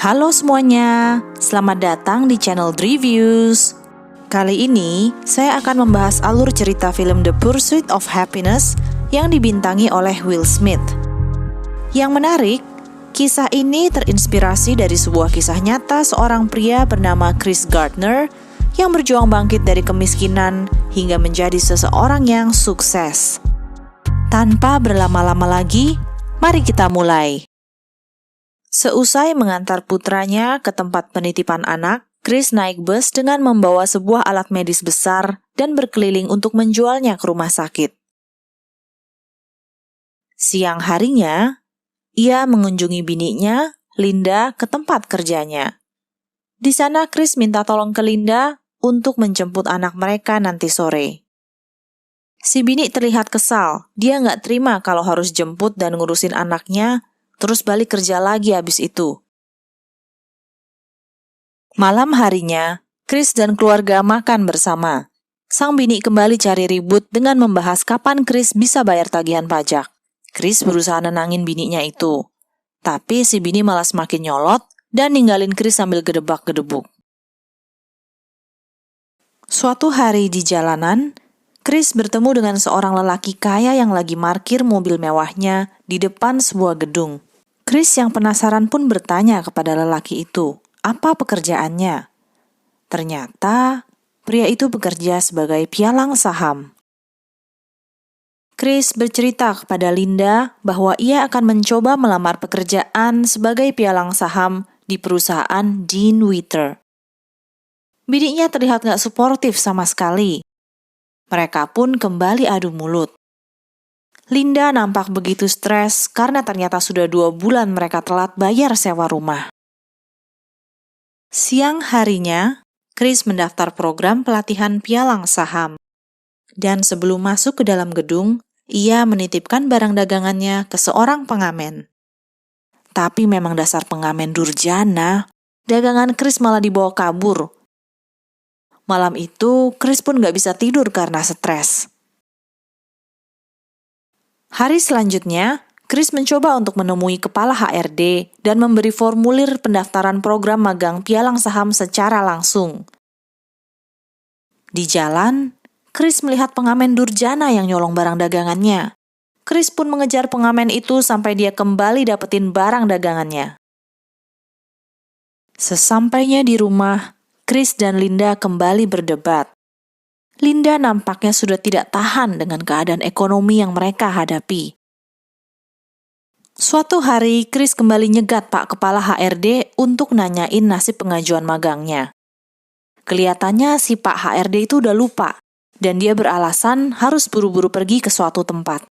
Halo semuanya, selamat datang di channel Reviews. Kali ini, saya akan membahas alur cerita film The Pursuit of Happiness yang dibintangi oleh Will Smith. Yang menarik, kisah ini terinspirasi dari sebuah kisah nyata seorang pria bernama Chris Gardner yang berjuang bangkit dari kemiskinan hingga menjadi seseorang yang sukses. Tanpa berlama-lama lagi, mari kita mulai. Seusai mengantar putranya ke tempat penitipan anak, Chris naik bus dengan membawa sebuah alat medis besar dan berkeliling untuk menjualnya ke rumah sakit. Siang harinya, ia mengunjungi bininya, Linda, ke tempat kerjanya. Di sana Chris minta tolong ke Linda untuk menjemput anak mereka nanti sore. Si bini terlihat kesal, dia nggak terima kalau harus jemput dan ngurusin anaknya, terus balik kerja lagi habis itu. Malam harinya, Chris dan keluarga makan bersama. Sang bini kembali cari ribut dengan membahas kapan Chris bisa bayar tagihan pajak. Chris berusaha nenangin bininya itu. Tapi si bini malah semakin nyolot dan ninggalin Chris sambil gedebak-gedebuk. Suatu hari di jalanan, Chris bertemu dengan seorang lelaki kaya yang lagi parkir mobil mewahnya di depan sebuah gedung. Chris yang penasaran pun bertanya kepada lelaki itu, apa pekerjaannya? Ternyata, pria itu bekerja sebagai pialang saham. Chris bercerita kepada Linda bahwa ia akan mencoba melamar pekerjaan sebagai pialang saham di perusahaan Dean Witter. Bininya terlihat gak suportif sama sekali. Mereka pun kembali adu mulut. Linda nampak begitu stres karena ternyata sudah 2 bulan mereka telat bayar sewa rumah. Siang harinya, Chris mendaftar program pelatihan pialang saham. Dan sebelum masuk ke dalam gedung, ia menitipkan barang dagangannya ke seorang pengamen. Tapi memang dasar pengamen durjana, dagangan Chris malah dibawa kabur. Malam itu, Chris pun gak bisa tidur karena stres. Hari selanjutnya, Chris mencoba untuk menemui kepala HRD dan memberi formulir pendaftaran program magang pialang saham secara langsung. Di jalan, Chris melihat pengamen durjana yang nyolong barang dagangannya. Chris pun mengejar pengamen itu sampai dia kembali dapetin barang dagangannya. Sesampainya di rumah, Chris dan Linda kembali berdebat. Linda nampaknya sudah tidak tahan dengan keadaan ekonomi yang mereka hadapi. Suatu hari, Chris kembali nyegat Pak Kepala HRD untuk nanyain nasib pengajuan magangnya. Kelihatannya si Pak HRD itu udah lupa, dan dia beralasan harus buru-buru pergi ke suatu tempat.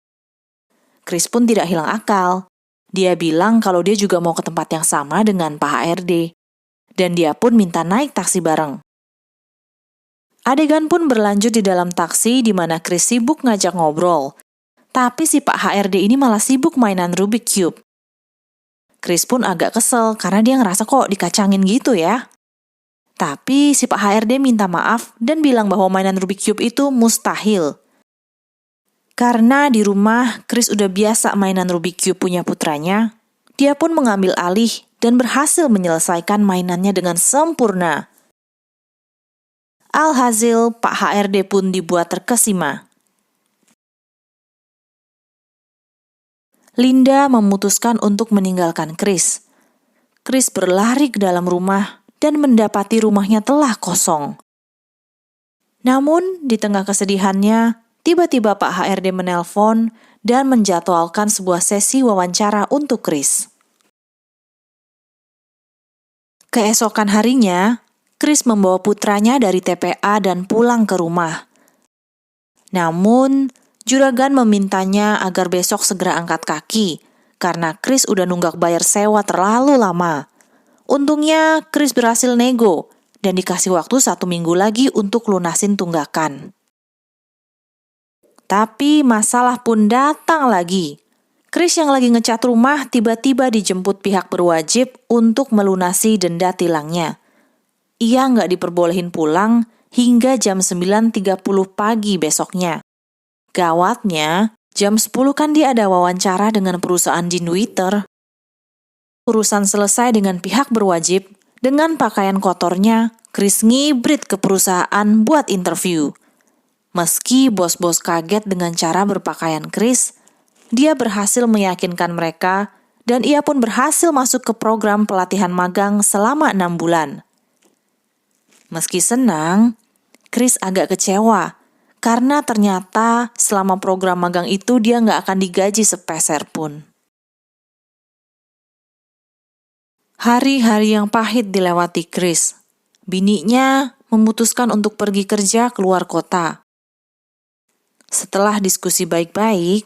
Chris pun tidak hilang akal. Dia bilang kalau dia juga mau ke tempat yang sama dengan Pak HRD, dan dia pun minta naik taksi bareng. Adegan pun berlanjut di dalam taksi di mana Chris sibuk ngajak ngobrol. Tapi si Pak HRD ini malah sibuk mainan Rubik Cube. Chris pun agak kesel karena dia ngerasa kok dikacangin gitu ya. Tapi si Pak HRD minta maaf dan bilang bahwa mainan Rubik Cube itu mustahil. Karena di rumah Chris udah biasa mainan Rubik Cube punya putranya, dia pun mengambil alih dan berhasil menyelesaikan mainannya dengan sempurna. Alhasil, Pak HRD pun dibuat terkesima. Linda memutuskan untuk meninggalkan Chris. Chris berlari ke dalam rumah dan mendapati rumahnya telah kosong. Namun, di tengah kesedihannya, tiba-tiba Pak HRD menelpon dan menjadwalkan sebuah sesi wawancara untuk Chris. Keesokan harinya, Chris membawa putranya dari TPA dan pulang ke rumah. Namun, juragan memintanya agar besok segera angkat kaki, karena Chris udah nunggak bayar sewa terlalu lama. Untungnya, Chris berhasil nego, dan dikasih waktu 1 minggu lagi untuk lunasin tunggakan. Tapi masalah pun datang lagi. Chris yang lagi ngecat rumah tiba-tiba dijemput pihak berwajib untuk melunasi denda tilangnya. Ia nggak diperbolehin pulang hingga jam 9.30 pagi besoknya. Gawatnya, jam 10 kan dia ada wawancara dengan perusahaan Dean Witter. Urusan selesai dengan pihak berwajib, dengan pakaian kotornya, Chris ngibrit ke perusahaan buat interview. Meski bos-bos kaget dengan cara berpakaian Chris, dia berhasil meyakinkan mereka dan ia pun berhasil masuk ke program pelatihan magang selama 6 bulan. Meski senang, Chris agak kecewa karena ternyata selama program magang itu dia nggak akan digaji sepeser pun. Hari-hari yang pahit dilewati Chris. Bininya memutuskan untuk pergi kerja keluar kota. Setelah diskusi baik-baik,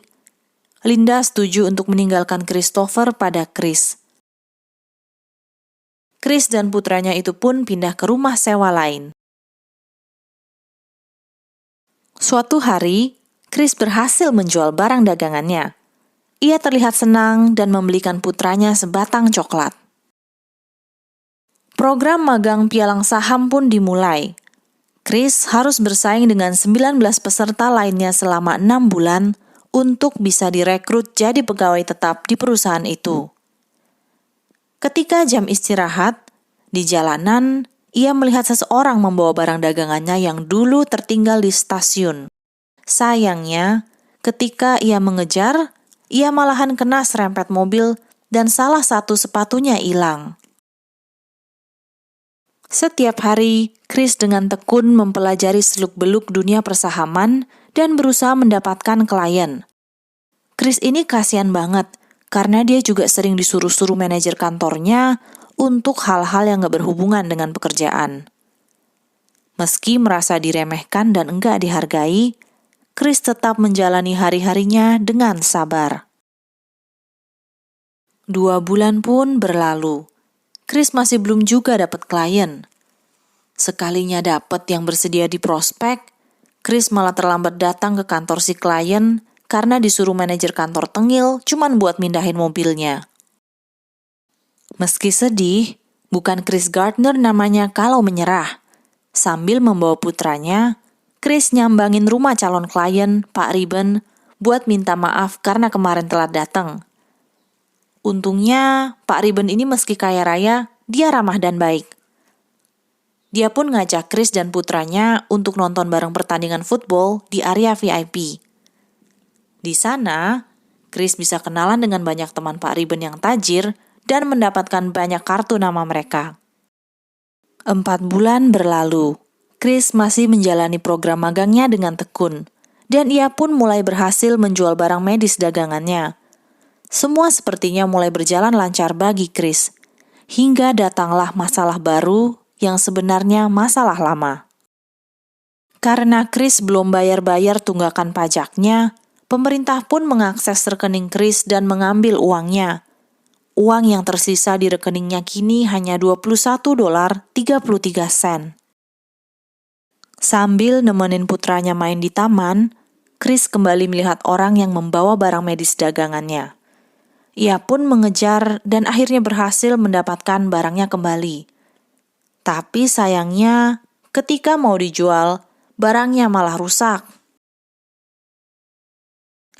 Linda setuju untuk meninggalkan Christopher pada Chris. Chris dan putranya itu pun pindah ke rumah sewa lain. Suatu hari, Chris berhasil menjual barang dagangannya. Ia terlihat senang dan membelikan putranya sebatang coklat. Program magang pialang saham pun dimulai. Chris harus bersaing dengan 19 peserta lainnya selama 6 bulan untuk bisa direkrut jadi pegawai tetap di perusahaan itu. Ketika jam istirahat, di jalanan, ia melihat seseorang membawa barang dagangannya yang dulu tertinggal di stasiun. Sayangnya, ketika ia mengejar, ia malahan kena serempet mobil dan salah satu sepatunya hilang. Setiap hari, Chris dengan tekun mempelajari seluk-beluk dunia persahaman dan berusaha mendapatkan klien. Chris ini kasihan banget karena dia juga sering disuruh-suruh manajer kantornya untuk hal-hal yang gak berhubungan dengan pekerjaan. Meski merasa diremehkan dan enggak dihargai, Chris tetap menjalani hari-harinya dengan sabar. 2 bulan pun berlalu. Chris masih belum juga dapat klien. Sekalinya dapat yang bersedia di prospek, Chris malah terlambat datang ke kantor si klien karena disuruh manajer kantor tengil cuman buat mindahin mobilnya. Meski sedih, bukan Chris Gardner namanya kalau menyerah. Sambil membawa putranya, Chris nyambangin rumah calon klien, Pak Riben, buat minta maaf karena kemarin telat datang. Untungnya, Pak Riben ini meski kaya raya, dia ramah dan baik. Dia pun ngajak Chris dan putranya untuk nonton bareng pertandingan football di area VIP. Di sana, Chris bisa kenalan dengan banyak teman Pak Riben yang tajir dan mendapatkan banyak kartu nama mereka. 4 bulan berlalu, Chris masih menjalani program magangnya dengan tekun, dan ia pun mulai berhasil menjual barang medis dagangannya. Semua sepertinya mulai berjalan lancar bagi Chris, hingga datanglah masalah baru yang sebenarnya masalah lama. Karena Chris belum bayar-bayar tunggakan pajaknya, pemerintah pun mengakses rekening Chris dan mengambil uangnya. Uang yang tersisa di rekeningnya kini hanya $21.33. Sambil nemenin putranya main di taman, Chris kembali melihat orang yang membawa barang medis dagangannya. Ia pun mengejar dan akhirnya berhasil mendapatkan barangnya kembali. Tapi sayangnya, ketika mau dijual, barangnya malah rusak.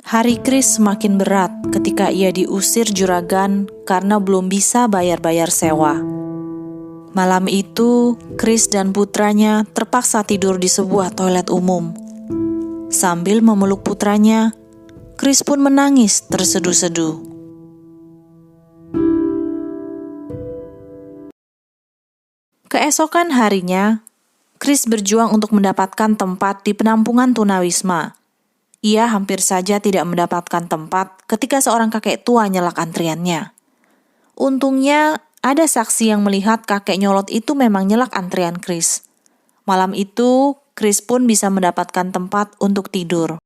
Hari Chris semakin berat ketika ia diusir juragan karena belum bisa bayar-bayar sewa. Malam itu, Chris dan putranya terpaksa tidur di sebuah toilet umum. Sambil memeluk putranya, Chris pun menangis terseduh-seduh. Keesokan harinya, Chris berjuang untuk mendapatkan tempat di penampungan tunawisma. Ia hampir saja tidak mendapatkan tempat ketika seorang kakek tua nyelak antriannya. Untungnya, ada saksi yang melihat kakek nyolot itu memang nyelak antrian Chris. Malam itu, Chris pun bisa mendapatkan tempat untuk tidur.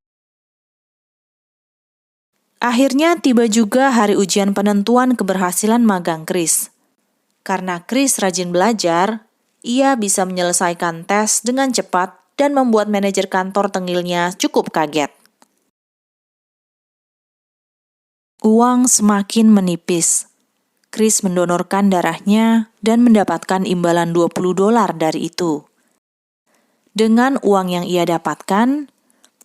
Akhirnya tiba juga hari ujian penentuan keberhasilan magang Chris. Karena Chris rajin belajar, ia bisa menyelesaikan tes dengan cepat dan membuat manajer kantor tengilnya cukup kaget. Uang semakin menipis. Chris mendonorkan darahnya dan mendapatkan imbalan $20 dari itu. Dengan uang yang ia dapatkan,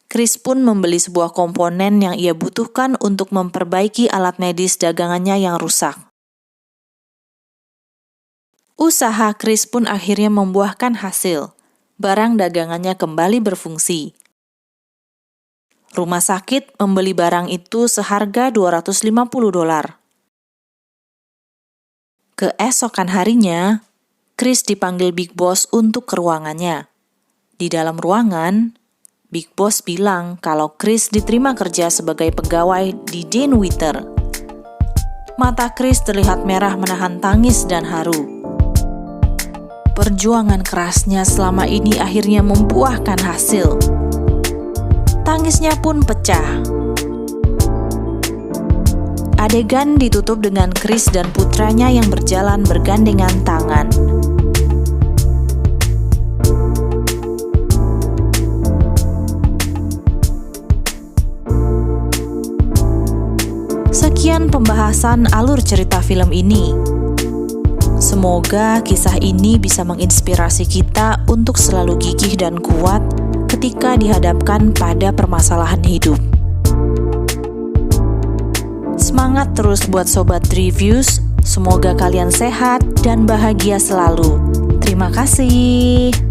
Chris pun membeli sebuah komponen yang ia butuhkan untuk memperbaiki alat medis dagangannya yang rusak. Usaha Chris pun akhirnya membuahkan hasil. Barang dagangannya kembali berfungsi. Rumah sakit membeli barang itu seharga $250. Keesokan harinya, Chris dipanggil Big Boss untuk ke ruangannya. Di dalam ruangan, Big Boss bilang kalau Chris diterima kerja sebagai pegawai di Dean Witter. Mata Chris terlihat merah menahan tangis dan haru. Perjuangan kerasnya selama ini akhirnya membuahkan hasil. Tangisnya pun pecah. Adegan ditutup dengan Chris dan putranya yang berjalan bergandengan tangan. Sekian pembahasan alur cerita film ini. Semoga kisah ini bisa menginspirasi kita untuk selalu gigih dan kuat ketika dihadapkan pada permasalahan hidup. Semangat terus buat Sobat Reviews, semoga kalian sehat dan bahagia selalu. Terima kasih.